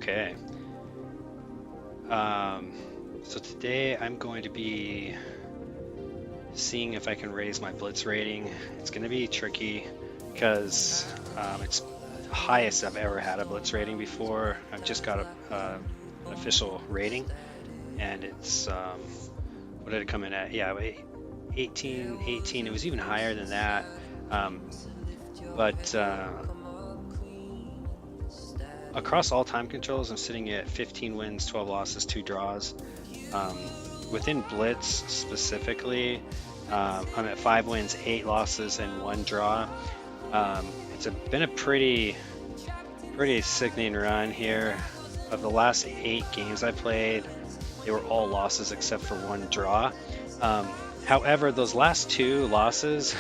Okay. So today I'm going to be seeing if I can raise my Blitz rating. It's going to be tricky because it's the highest I've ever had a Blitz rating before. I've just got an official rating, and it's what did it come in at? Yeah, 18. It was even higher than that. But across all time controls, I'm sitting at 15 wins, 12 losses, 2 draws. Within Blitz specifically, I'm at 5 wins, 8 losses, and 1 draw. Been a pretty sickening run here. Of the last 8 games I played, they were all losses except for 1 draw. However, those last 2 losses,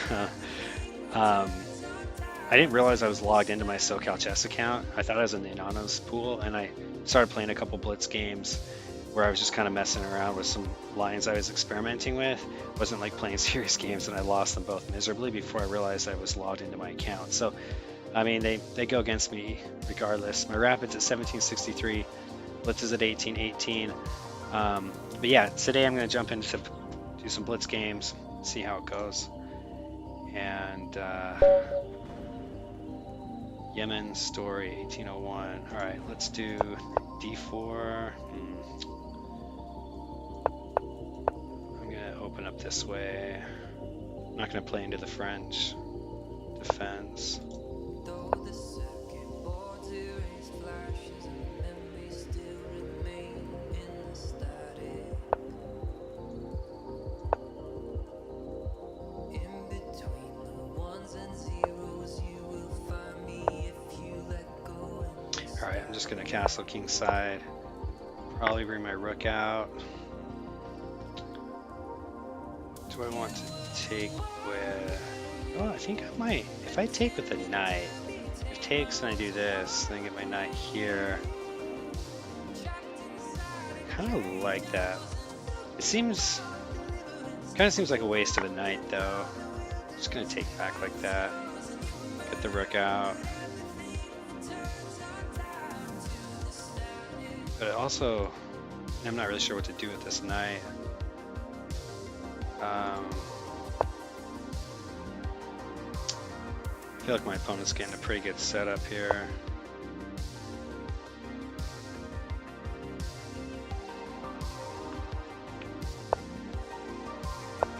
I didn't realize I was logged into my SoCal Chess account. I thought I was in the Anonymous pool, and I started playing a couple Blitz games where I was just kind of messing around with some lines I was experimenting with. It wasn't like playing serious games, and I lost them both miserably before I realized I was logged into my account. So, I mean, they go against me regardless. My Rapid's at 1763, Blitz is at 1818. But yeah, today I'm going to jump into do some Blitz games, see how it goes. And Yemen story 1801. All right, let's do d4. I'm gonna open up this way. I'm not gonna play into the French defense. Alright, I'm just gonna castle kingside. Probably bring my rook out. What do I want to take with? Oh, I think I might. If I take with the knight, if it takes and I do this, then I get my knight here. I kind of like that. It seems, kind of seems like a waste of a knight though. I'm just gonna take back like that. Get the rook out. But also, I'm not really sure what to do with this knight. I feel like my opponent's getting a pretty good setup here.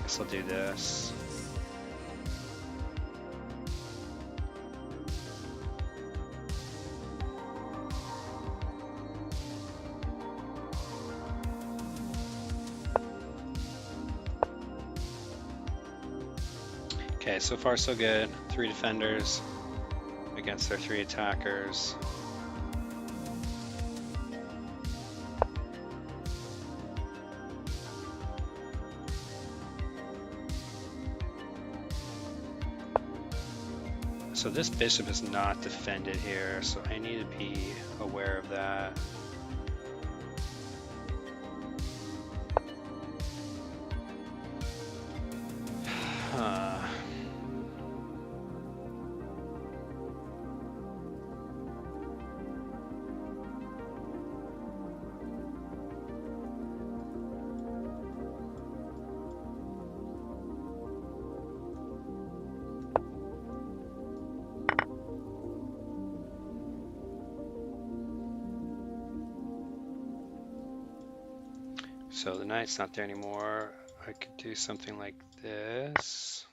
Guess I'll do this. Okay, so far so good. 3 defenders against their 3 attackers. So this bishop is not defended here, so I need to be aware of that. So the knight's not there anymore. I could do something like this.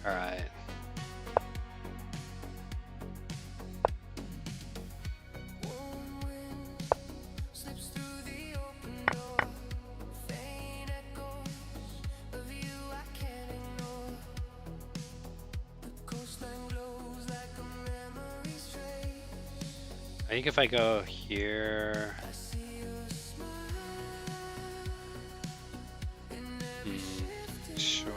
All right. I think if I go here, sure.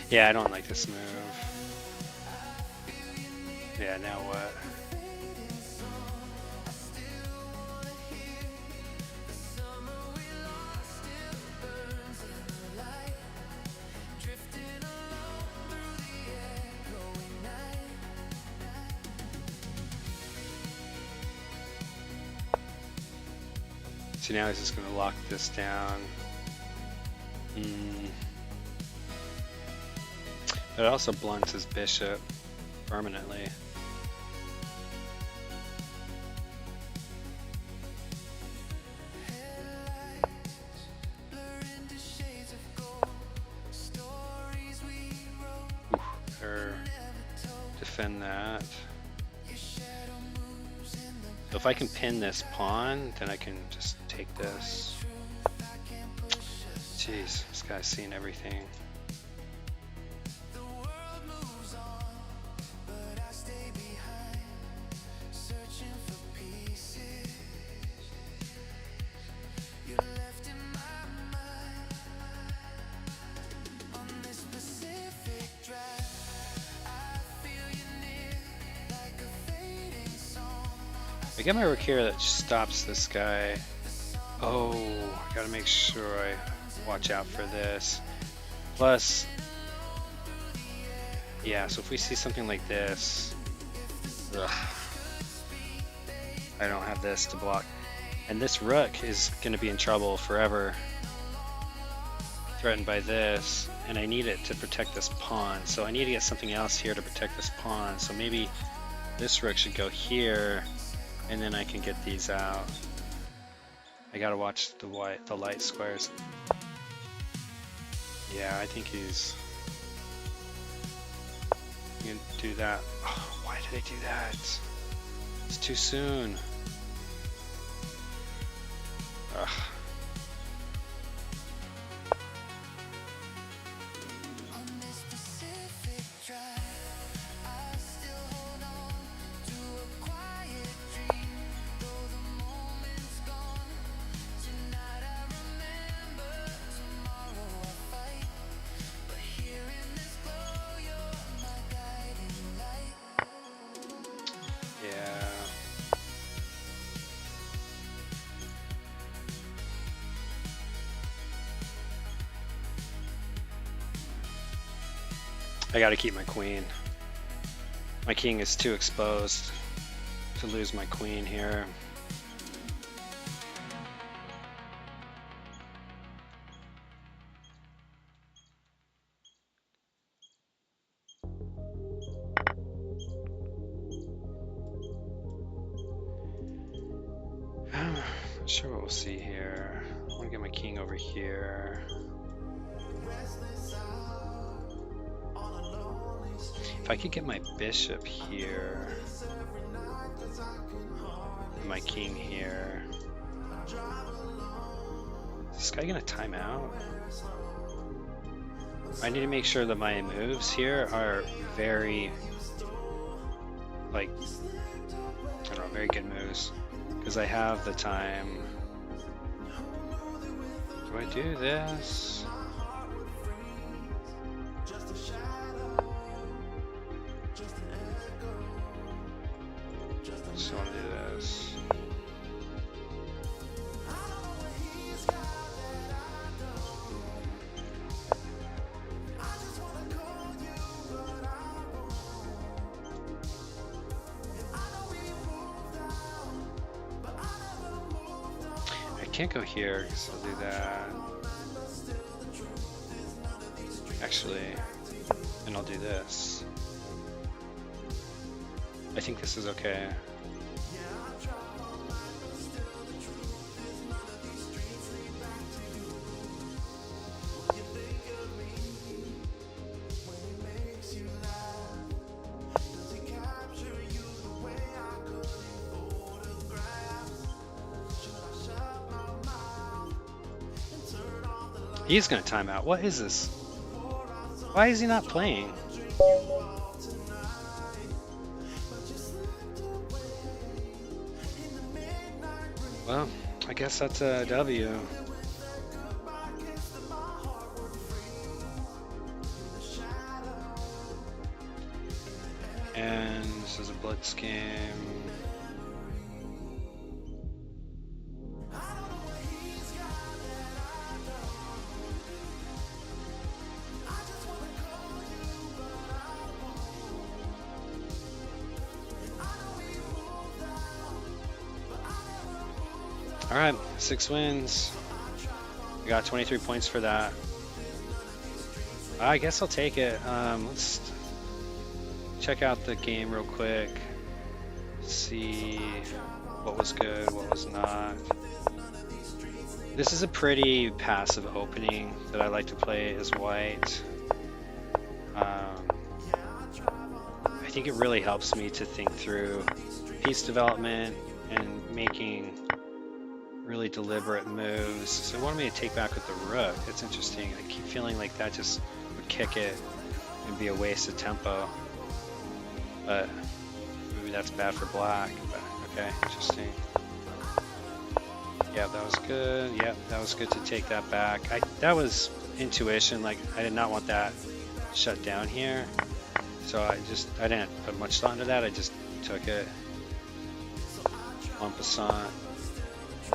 Yeah, I don't like this move. Yeah, now what? So now he's just going to lock this down. But it also blunts his bishop permanently. Or defend that. So if I can pin this pawn, then I can just take this. Jeez, this guy's seen everything. I get my rook here that stops this guy. Oh, I gotta make sure I watch out for this. Plus, yeah, so if we see something like this, ugh, I don't have this to block. And this rook is gonna be in trouble forever. Threatened by this, and I need it to protect this pawn. So I need to get something else here to protect this pawn. So maybe this rook should go here, and then I can get these out. I gotta watch the light squares. Yeah, I think he's gonna do that. Oh, why did I do that? It's too soon. Ugh. I gotta keep my queen. My king is too exposed to lose my queen here. I'm not sure what we'll see here. I want to get my king over here. If I could get my bishop here, and my king here. Is this guy gonna time out? I need to make sure that my moves here are very, like, I don't know, very good moves. Because I have the time. Do I do this? Just want to do this. I can't go here because I'll do that. Actually, and I'll do this. I think this is okay. He's gonna time out. What is this? Why is he not playing? Well, I guess that's a W. And this is a Blitz game. All right, 6 wins. We got 23 points for that. I guess I'll take it. Let's check out the game real quick. See what was good, what was not. This is a pretty passive opening that I like to play as white. I think it really helps me to think through piece development and making really deliberate moves. So it wanted me to take back with the rook. It's interesting. I keep feeling like that just would kick it and be a waste of tempo. But maybe that's bad for black. But okay, interesting. Yeah, that was good. Yeah, that was good to take that back. That was intuition. Like, I did not want that shut down here. So I didn't put much thought into that. I just took it. En passant.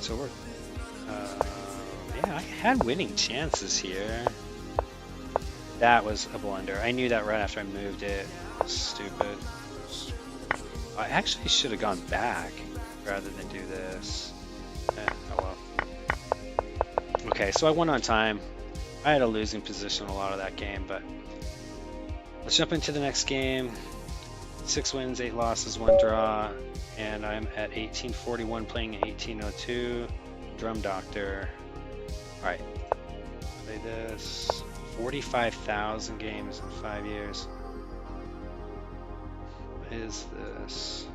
So we're, yeah, I had winning chances here. That was a blunder. I knew that right after I moved it. Stupid. I actually should have gone back rather than do this. Oh well. Okay, so I won on time. I had a losing position a lot of that game, but let's jump into the next game. 6 wins, 8 losses, 1 draw, and I'm at 1841 playing 1802. Drum Doctor. All right, play this. 45,000 games in 5 years. What is this?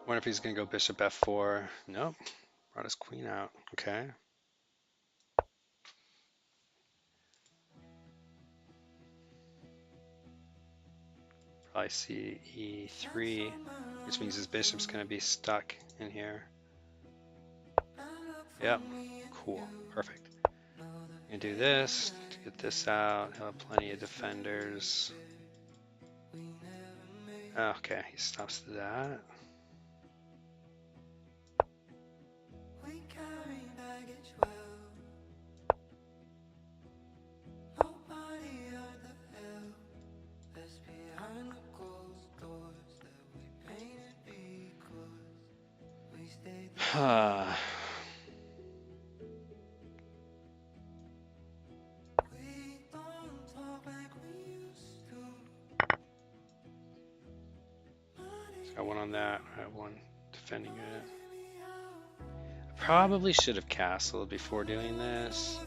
Wonder if he's gonna go bishop f4. Nope. Brought his queen out. Okay. Probably see e3, which means his bishop's gonna be stuck in here. Yep. Cool. Perfect. I'm gonna do this to get this out. He'll have plenty of defenders. Okay, he stops that. Got one on that. I have one defending it. I probably should have castled before doing this.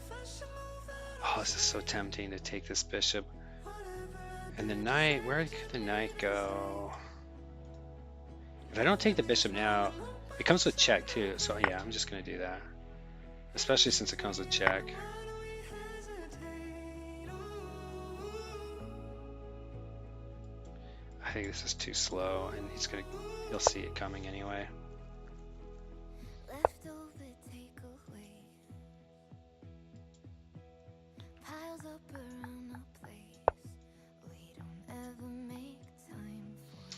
Oh, this is so tempting to take this bishop. And the knight, where could the knight go? If I don't take the bishop now, it comes with check too. So yeah, I'm just gonna do that. Especially since it comes with check. I think this is too slow, and he'll see it coming anyway.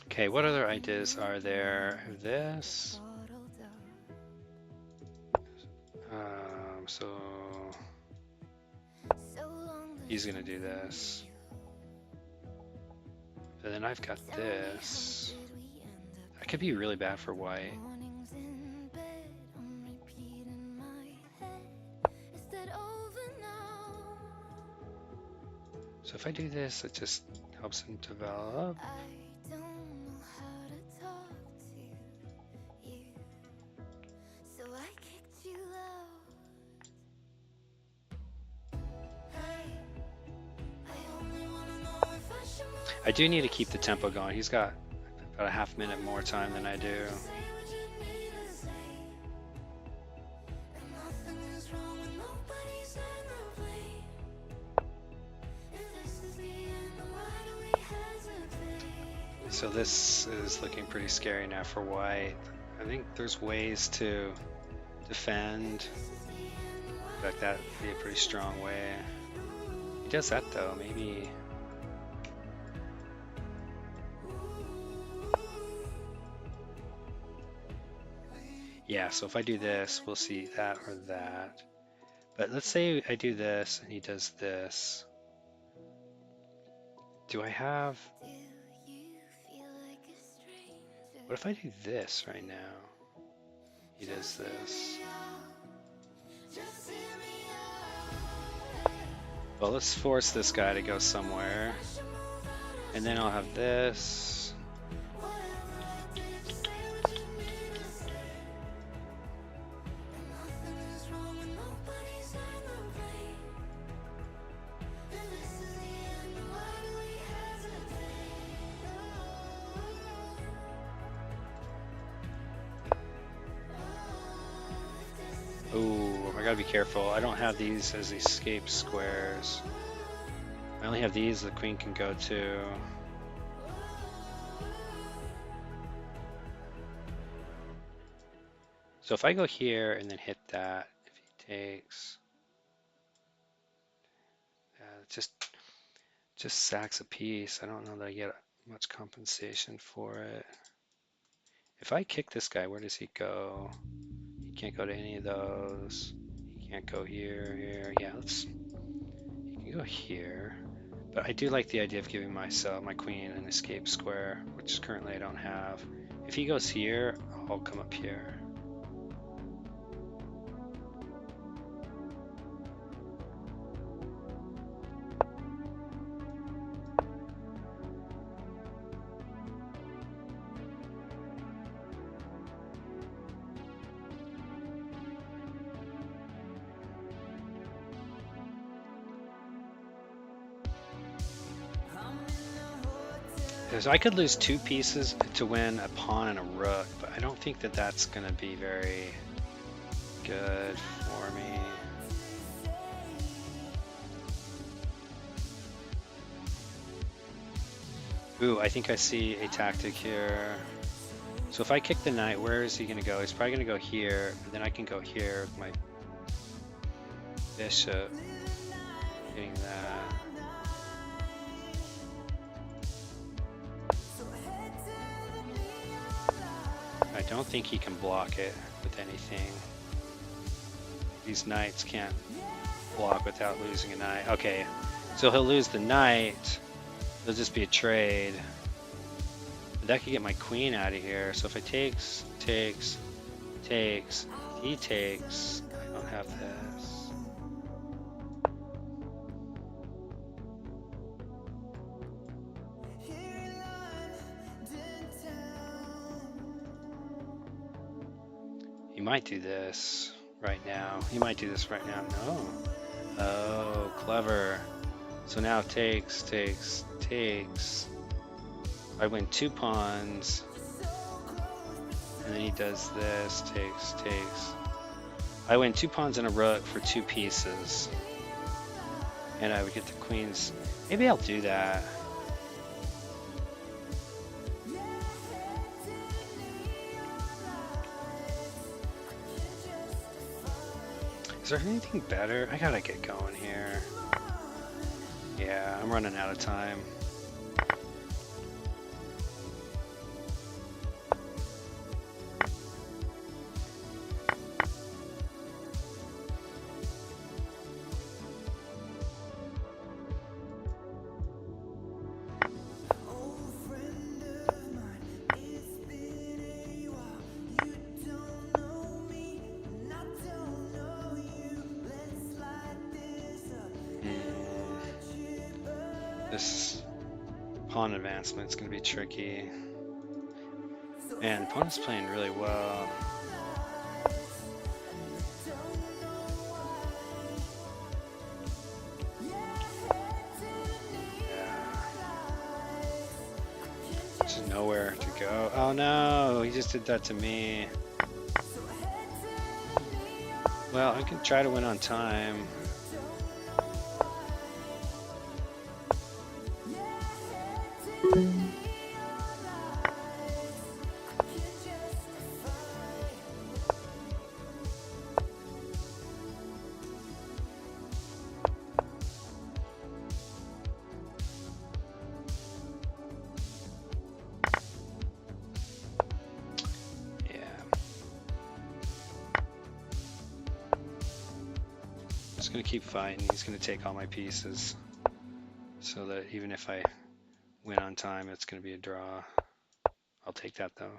Okay, what other ideas are there? This. So he's gonna do this. And then I've got this. That could be really bad for white. So if I do this, it just helps him develop. I do need to keep the tempo going. He's got about a half minute more time than I do. So this is looking pretty scary now for white. I think there's ways to defend. Like that would be a pretty strong way. He does that though, maybe. Yeah, so if I do this, we'll see that or that. But let's say I do this and he does this. Do I have... What if I do this right now? He does this. Well, let's force this guy to go somewhere. And then I'll have this. Ooh, I gotta be careful. I don't have these as escape squares. I only have these the queen can go to. So if I go here and then hit that, if he takes, just sacks a piece. I don't know that I get much compensation for it. If I kick this guy, where does he go? He can't go to any of those. He can't go here. Yeah, he can go here. But I do like the idea of giving myself, my queen, an escape square, which currently I don't have. If he goes here, I'll come up here. So I could lose 2 pieces to win a pawn and a rook, but I don't think that that's going to be very good for me. Ooh, I think I see a tactic here. So if I kick the knight, where is he going to go? He's probably going to go here, and then I can go here with my bishop, getting that. I don't think he can block it with anything. These knights can't block without losing a knight. Okay, so he'll lose the knight. It'll just be a trade. But that could get my queen out of here. So if I takes, he takes, I don't have this. He might do this right now. He might do this right now. No. Oh, clever. So now takes. I win 2 pawns. And then he does this, takes. I win 2 pawns and a rook for 2 pieces. And I would get the queens. Maybe I'll do that. Is there anything better? I gotta get going here. Yeah, I'm running out of time. This pawn advancement is going to be tricky. Man, the opponent's playing really well. Yeah. Just nowhere to go. Oh no, he just did that to me. Well, I can try to win on time. Gonna keep fighting. He's gonna take all my pieces, so that even if I win on time, it's gonna be a draw. I'll take that though.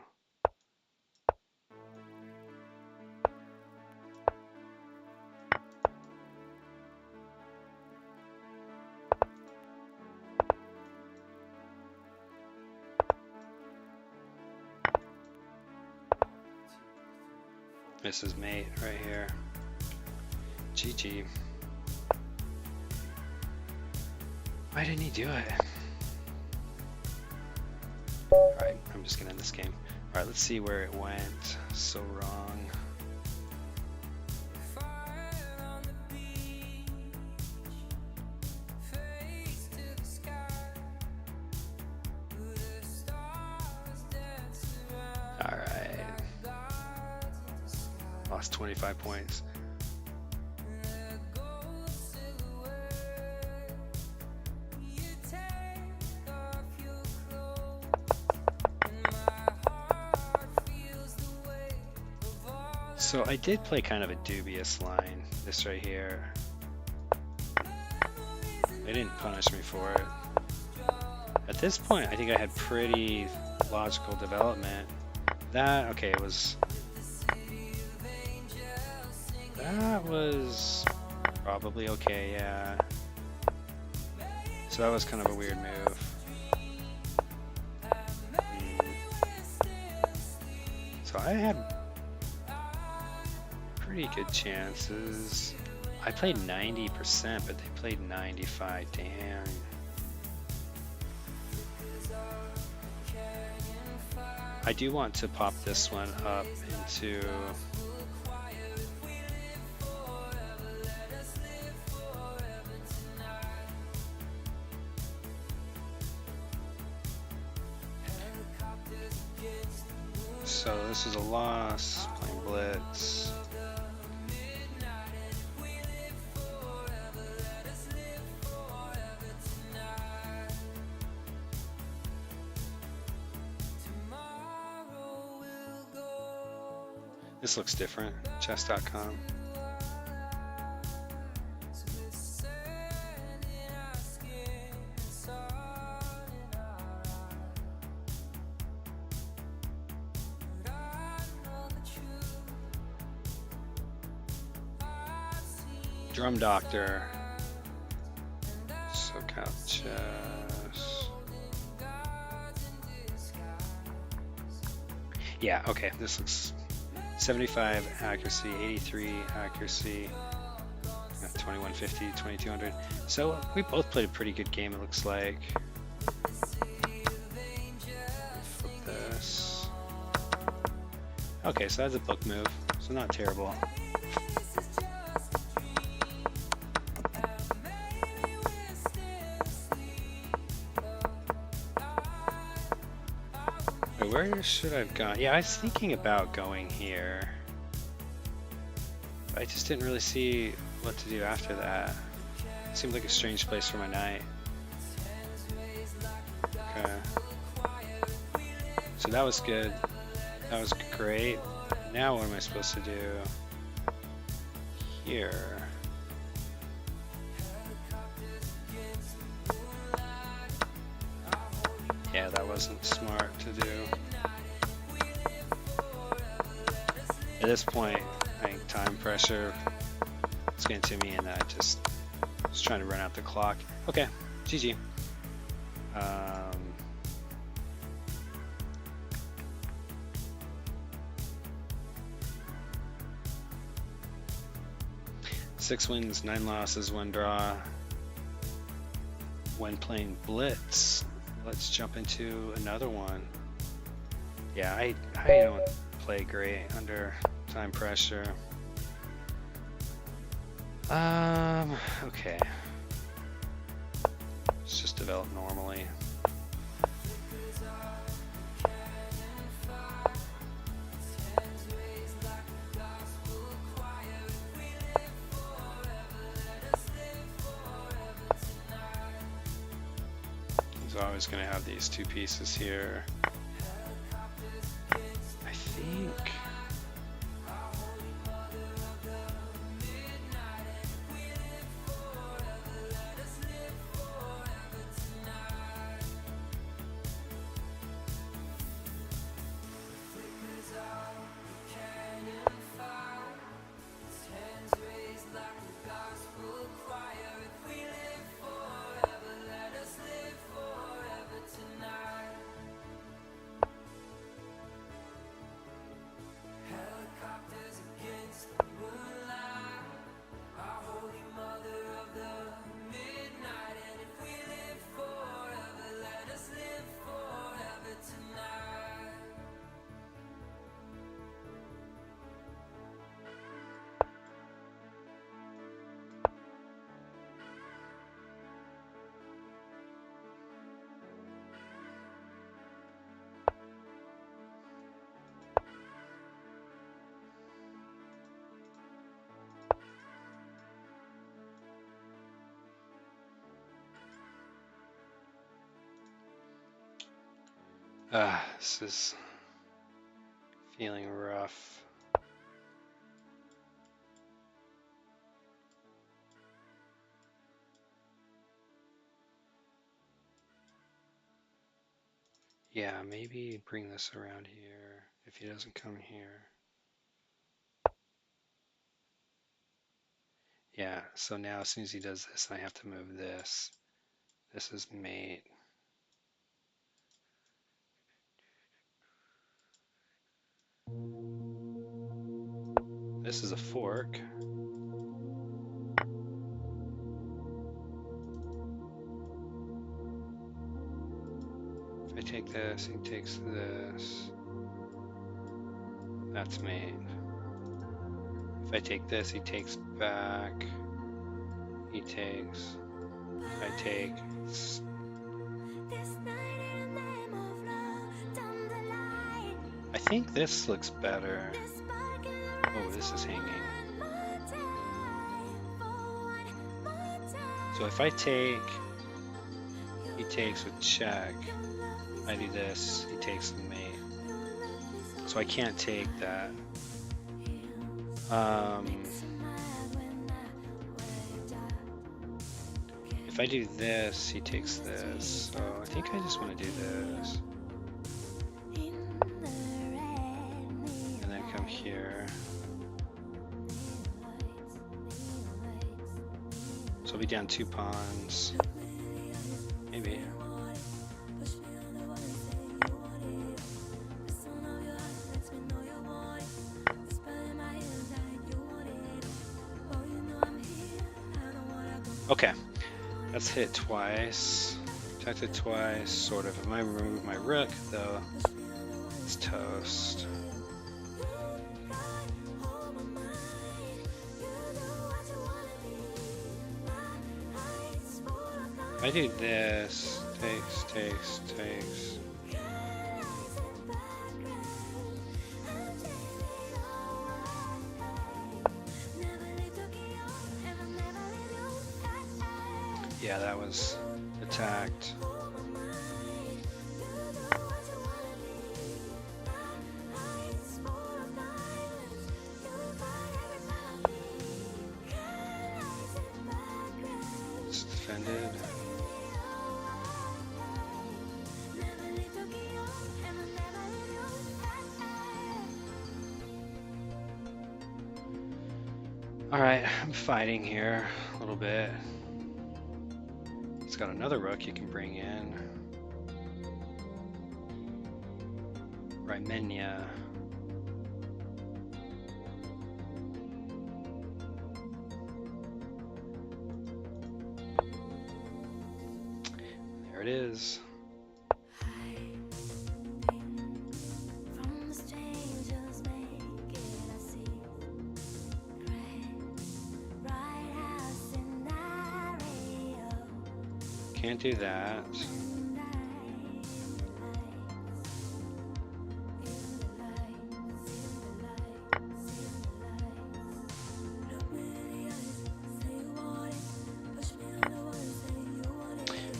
This is mate right here. GG. Why didn't he do it? Alright, I'm just gonna end this game. Alright, let's see where it went so wrong. Alright. Lost 25 points. So I did play kind of a dubious line, this right here. They didn't punish me for it. At this point, I think I had pretty logical development. That, okay, it was... That was probably okay, yeah. So that was kind of a weird move. So I had pretty good chances. I played 90%, but they played 95. Damn. I do want to pop this one up into so this is a loss, playing Blitz. This looks different, chess.com. Drum Doctor. SoCal Chess. Yeah, okay, this looks 75 accuracy, 83 accuracy, 2150, 2200. So we both played a pretty good game, it looks like. Flip this. Okay, so that's a book move, so not terrible. Wait, where should I have gone? Yeah, I was thinking about going here. I just didn't really see what to do after that. It seemed like a strange place for my knight. Okay. So that was good. That was great. Now what am I supposed to do here? Yeah, that wasn't smart to do. At this point, I think time pressure is getting to me, and I just was trying to run out the clock. Okay, GG. Six wins, 9 losses, 1 draw. When playing Blitz, Let's jump into another one. Yeah, I don't play great under time pressure. Okay. Let's just develop normally. So I was going to have these two pieces here. I think. This is feeling rough. Yeah, maybe bring this around here if he doesn't come here. Yeah, so now as soon as he does this, I have to move this. This is mate. This is a fork. If I take this, he takes this. That's mate. If I take this, he takes back. He takes. If I take. I think this looks better. Oh, this is hanging. So if I take, he takes with check. I do this, he takes with mate. So I can't take that. If I do this, he takes this. So I think I just want to do this. And then come here. So I'll be down 2 pawns. Maybe. Okay, let's hit twice. Attacked it twice, sort of. If I remove my rook, though, it's toast. If I do this, takes. Yeah, that was attacked. It's defended. Alright, I'm fighting here a little bit. It's got another rook you can bring in. Rymenia. There it is. can't do that.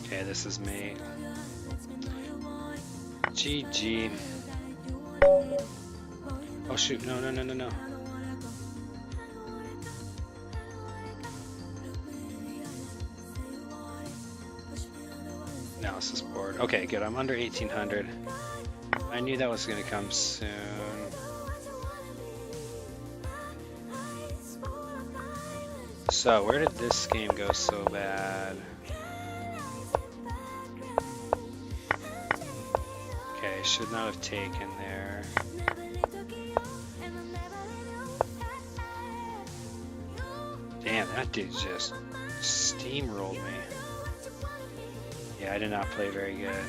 Okay, this is me. GG. Oh shoot, no. Analysis board. Okay, good. I'm under 1800. I knew that was going to come soon. So, where did this game go so bad? Okay, should not have taken there. Damn, that dude just steamrolled me. Yeah, I did not play very good.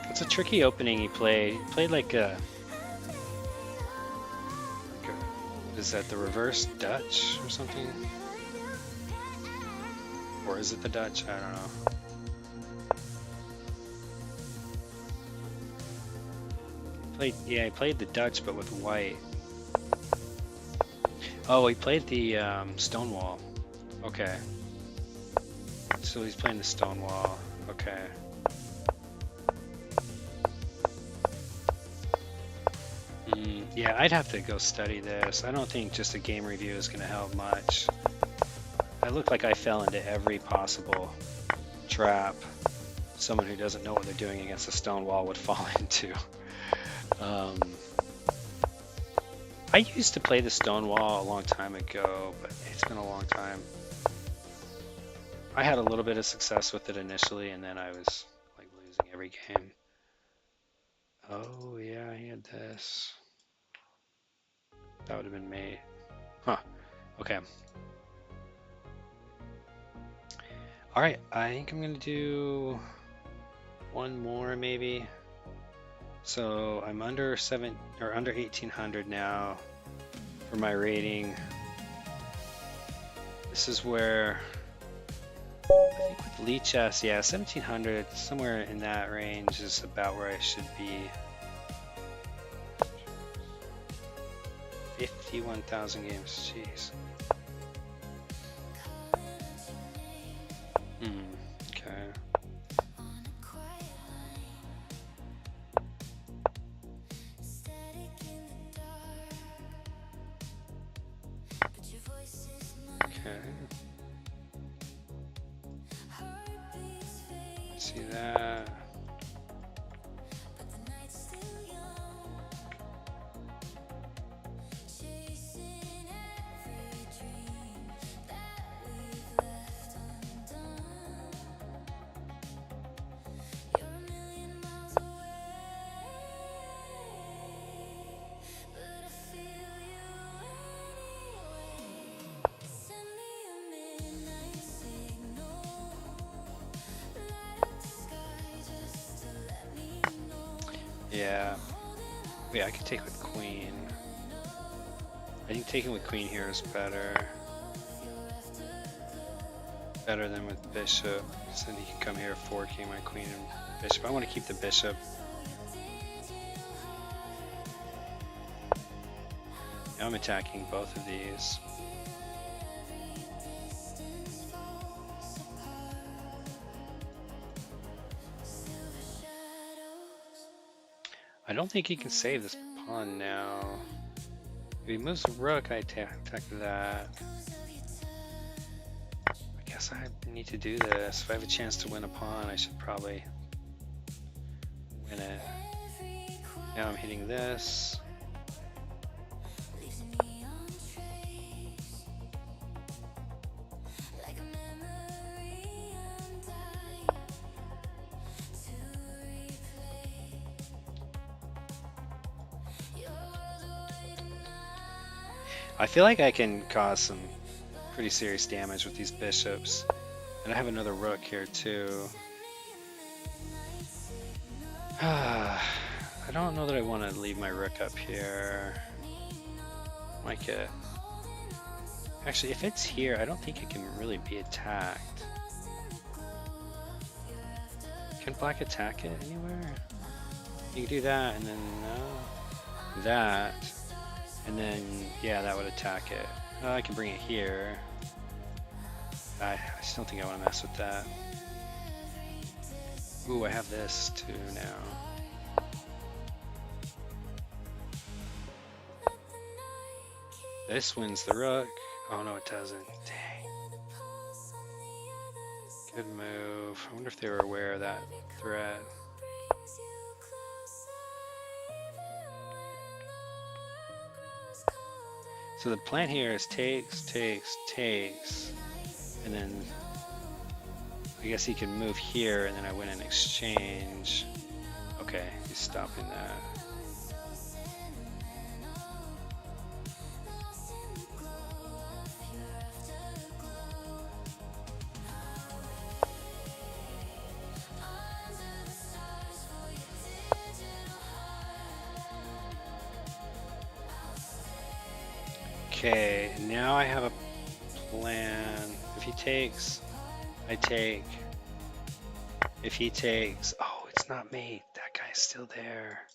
It's a tricky opening he played. He played like a... Is that the reverse Dutch or something? Or is it the Dutch? I don't know. He played the Dutch but with white. Oh, he played the Stonewall. Okay. So he's playing the Stonewall. Okay. Yeah, I'd have to go study this. I don't think just a game review is going to help much. I look like I fell into every possible trap someone who doesn't know what they're doing against a Stonewall would fall into. I used to play the Stonewall a long time ago, but it's been a long time. I had a little bit of success with it initially, and then I was like losing every game. Oh yeah, he had this. That would have been me. Huh. Okay. Alright, I think I'm gonna do one more maybe. So I'm under 1800 now for my rating. This is where I think with Lichess, yeah, 1700, somewhere in that range is about where I should be. 51,000 games, jeez. Okay. Okay. See that. Yeah, I could take with queen. I think taking with queen here is better. Better than with bishop. So then he can come here forking my queen and bishop. I want to keep the bishop. Now I'm attacking both of these. I don't think he can save this pawn now. If he moves the rook, I attack that. I guess I need to do this. If I have a chance to win a pawn, I should probably win it. Now I'm hitting this. I feel like I can cause some pretty serious damage with these bishops. And I have another rook here too. I don't know that I want to leave my rook up here. Might get Actually, if it's here, I don't think it can really be attacked. Can black attack it anywhere? You can do that, and then that, and then yeah, that would attack it. I can bring it here. I still think I want to mess with that. Ooh, I have this too now. This wins the rook. Oh no, it doesn't. Dang. Good move. I wonder if they were aware of that threat. So the plan here is takes, and then I guess he can move here, and then I win an exchange. Okay, he's stopping that. Okay, now I have a plan. If he takes, I take. If he takes, oh, it's not mate. That guy's still there.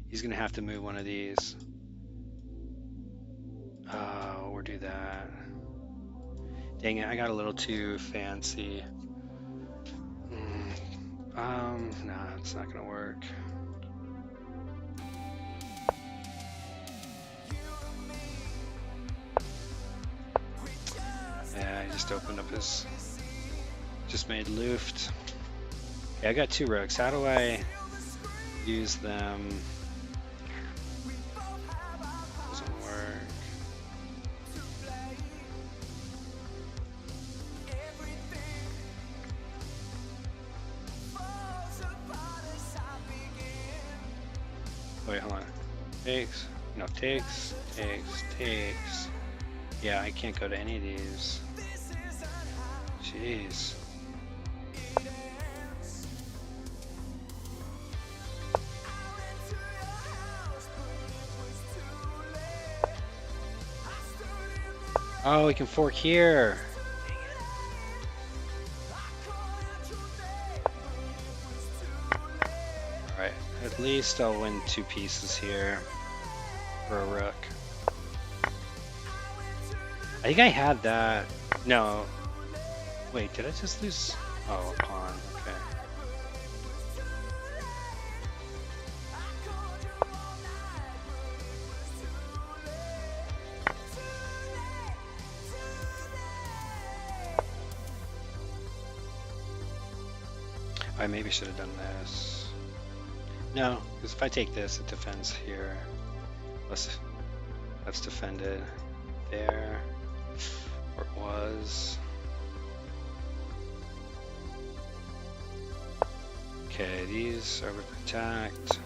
He's gonna have to move one of these. Or do that. Dang it, I got a little too fancy. Nah, it's not gonna work. Yeah, he just opened up his, just made Luft. Yeah, I got two rooks. How do I use them? Doesn't work. Wait, hold on. Takes, no, takes. Yeah, I can't go to any of these. Jeez. Oh, we can fork here. Alright, at least I'll win two pieces here for a rook. I think I had that. No. Wait, did I just lose? Oh, a pawn. Okay. I maybe should have done this. No, because if I take this, it defends here. That's defended there, or it was. Okay, these are attacked.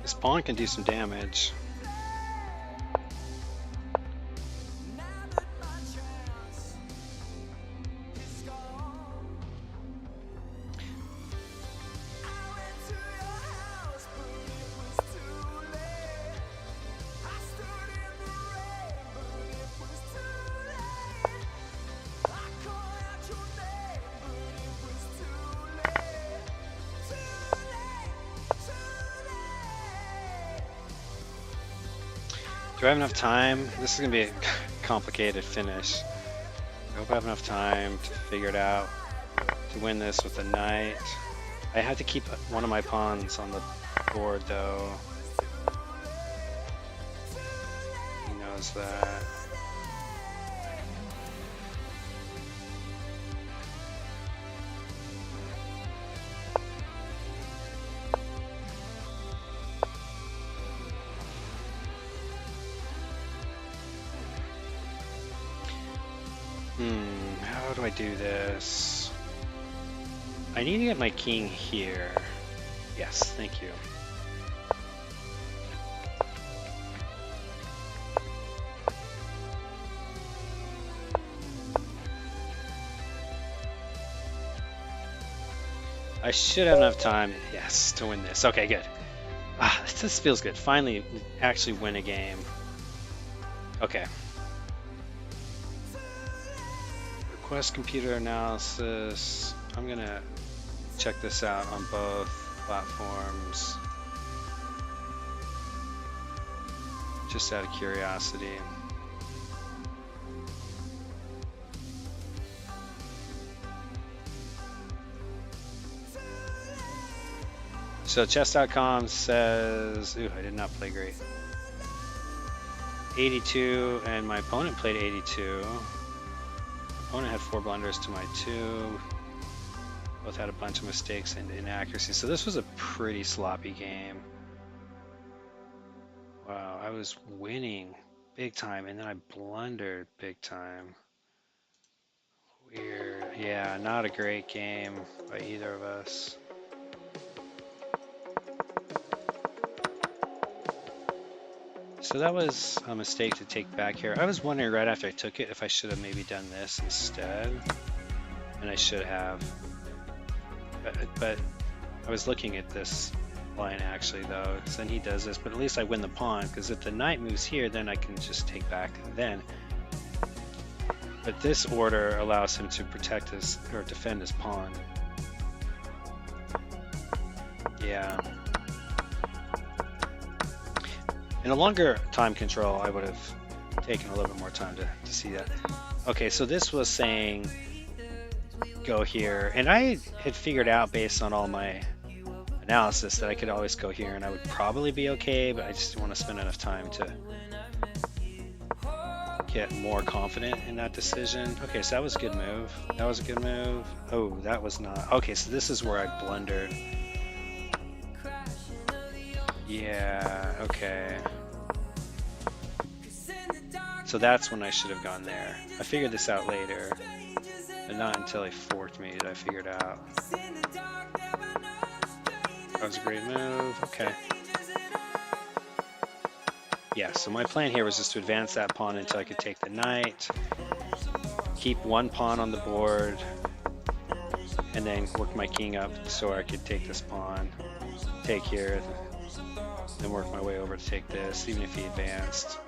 This pawn can do some damage. Do I have enough time? This is gonna be a complicated finish. I hope I have enough time to figure it out, to win this with a knight. I had to keep one of my pawns on the board though. He knows that. do I do this? I need to get my king here. Yes, thank you. I should have enough time, yes, to win this. Okay, good. Ah, this feels good. Finally, actually win a game. Okay. Request computer analysis. I'm gonna check this out on both platforms. Just out of curiosity. So chess.com says, ooh, I did not play great. 82, and my opponent played 82. Opponent had 4 blunders to my 2. Both had a bunch of mistakes and inaccuracies. So this was a pretty sloppy game. Wow, I was winning big time, and then I blundered big time. Weird. Yeah, not a great game by either of us. So that was a mistake to take back here. I was wondering right after I took it if I should have maybe done this instead. And I should have. But I was looking at this line actually though, because then he does this, but at least I win the pawn, because if the knight moves here, then I can just take back then. But this order allows him to protect his, or defend his pawn. Yeah. In a longer time control, I would have taken a little bit more time to see that. Okay, so this was saying go here, and I had figured out based on all my analysis that I could always go here and I would probably be okay, but I just didn't want to spend enough time to get more confident in that decision. Okay, so that was a good move. That was a good move. Oh, that was not. Okay, so this is where I blundered. Yeah, okay. So that's when I should have gone there. I figured this out later, but not until he forked me did I figure it out. That was a great move. Okay. Yeah, so my plan here was just to advance that pawn until I could take the knight, keep one pawn on the board, and then work my king up so I could take this pawn, take here, then work my way over to take this, even if he advanced.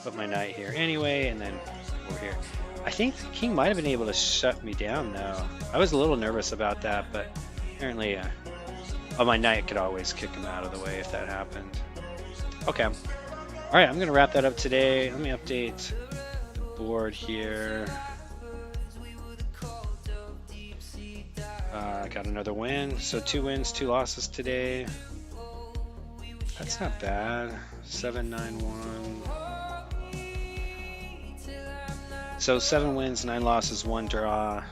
Put my knight here anyway, and then over here. I think the king might have been able to shut me down though. I was a little nervous about that, but apparently my knight could always kick him out of the way if that happened. Okay. All right, I'm going to wrap that up today. Let me update the board here. Got another win. So 2 wins, 2 losses today. That's not bad. 7-9-1. So 7 wins, 9 losses, 1 draw.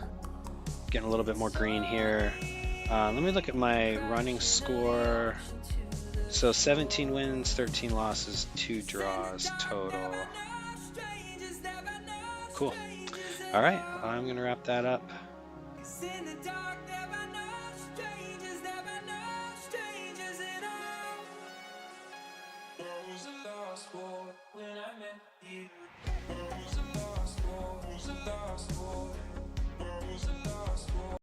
Getting a little bit more green here. Let me look at my running score. So 17 wins, 13 losses, 2 draws total. Cool. All right, I'm going to wrap that up.